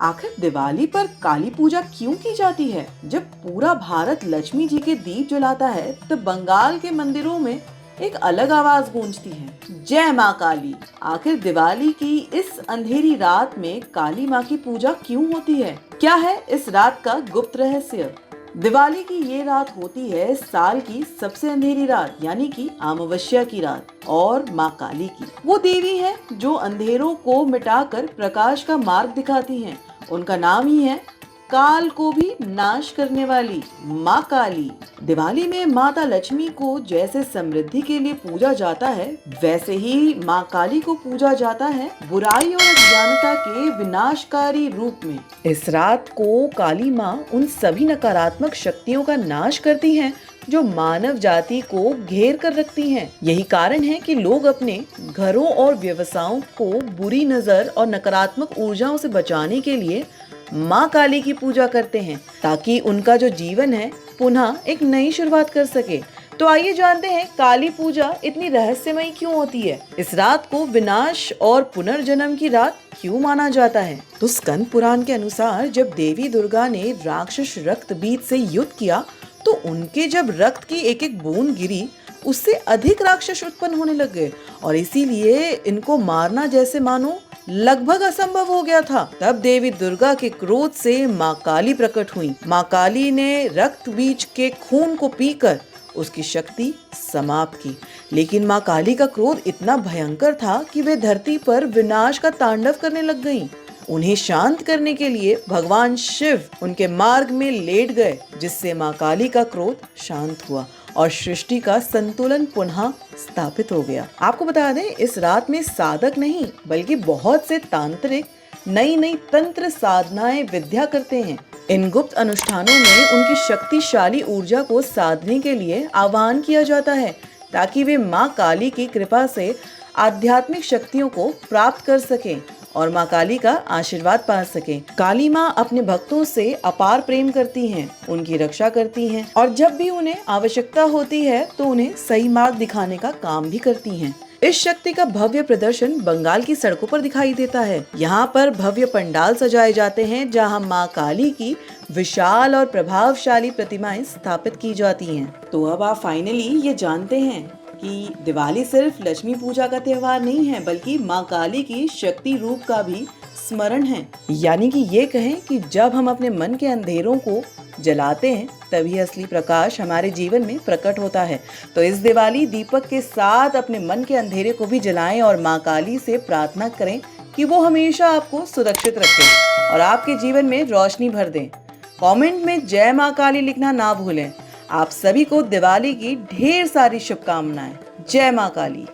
आखिर दिवाली पर काली पूजा क्यों की जाती है? जब पूरा भारत लक्ष्मी जी के दीप जलाता है, तो बंगाल के मंदिरों में एक अलग आवाज गूंजती है, जय माँ काली। आखिर दिवाली की इस अंधेरी रात में काली माँ की पूजा क्यों होती है? क्या है इस रात का गुप्त रहस्य? दिवाली की ये रात होती है साल की सबसे अंधेरी रात, यानी कि अमावस्या की रात, और माँ काली की। वो देवी है जो अंधेरों को मिटाकर प्रकाश का मार्ग दिखाती हैं। उनका नाम ही है काल को भी नाश करने वाली माँ काली। दिवाली में माता लक्ष्मी को जैसे समृद्धि के लिए पूजा जाता है, वैसे ही माँ काली को पूजा जाता है बुराई और अज्ञानता के विनाशकारी रूप में। इस रात को काली माँ उन सभी नकारात्मक शक्तियों का नाश करती हैं जो मानव जाति को घेर कर रखती हैं। यही कारण है कि लोग अपने घरों और व्यवसायों को बुरी नजर और नकारात्मक ऊर्जाओं से बचाने के लिए माँ काली की पूजा करते हैं, ताकि उनका जो जीवन है पुनः एक नई शुरुआत कर सके। तो आइए जानते हैं काली पूजा इतनी रहस्यमयी क्यों होती है। इस रात को विनाश और पुनर्जन्म की रात क्यों माना जाता है? तो स्कंद पुराण के अनुसार जब देवी दुर्गा ने राक्षस रक्तबीज से युद्ध किया, तो उनके जब रक्त की एक एक बूंद गिरी, उससे अधिक राक्षस उत्पन्न होने लग गए और इसीलिए इनको मारना जैसे मानो लगभग असंभव हो गया था। तब देवी दुर्गा के क्रोध से माँ काली प्रकट हुई। माँ काली ने रक्त बीज के खून को पीकर उसकी शक्ति समाप्त की। लेकिन माँ काली का क्रोध इतना भयंकर था कि वे धरती पर विनाश का तांडव करने लग गईं। उन्हें शांत करने के लिए भगवान शिव उनके मार्ग में लेट गए, जिससे माँ काली का क्रोध शांत हुआ और सृष्टि का संतुलन पुनः स्थापित हो गया। आपको बता दें, इस रात में साधक नहीं बल्कि बहुत से तांत्रिक नई नई तंत्र साधनाएं विद्या करते हैं। इन गुप्त अनुष्ठानों में उनकी शक्तिशाली ऊर्जा को साधने के लिए आह्वान किया जाता है, ताकि वे माँ काली की कृपा से आध्यात्मिक शक्तियों को प्राप्त कर सकें और माँ काली का आशीर्वाद पा सकें। काली माँ अपने भक्तों से अपार प्रेम करती हैं, उनकी रक्षा करती हैं और जब भी उन्हें आवश्यकता होती है तो उन्हें सही मार्ग दिखाने का काम भी करती हैं। इस शक्ति का भव्य प्रदर्शन बंगाल की सड़कों पर दिखाई देता है। यहाँ पर भव्य पंडाल सजाए जाते हैं, जहाँ माँ काली की विशाल और प्रभावशाली प्रतिमाएं स्थापित की जाती हैं। तो अब आप फाइनली ये जानते हैं कि दिवाली सिर्फ लक्ष्मी पूजा का त्योहार नहीं है, बल्कि माँ काली की शक्ति रूप का भी स्मरण है। यानी कि ये कहें कि जब हम अपने मन के अंधेरों को जलाते हैं, तभी असली प्रकाश हमारे जीवन में प्रकट होता है। तो इस दिवाली दीपक के साथ अपने मन के अंधेरे को भी जलाएं और माँ काली से प्रार्थना करें कि वो हमेशा आपको सुरक्षित रखें और आपके जीवन में रोशनी भर दें। कमेंट में जय माँ काली लिखना ना भूलें। आप सभी को दिवाली की ढेर सारी शुभकामनाएं। जय माँ काली।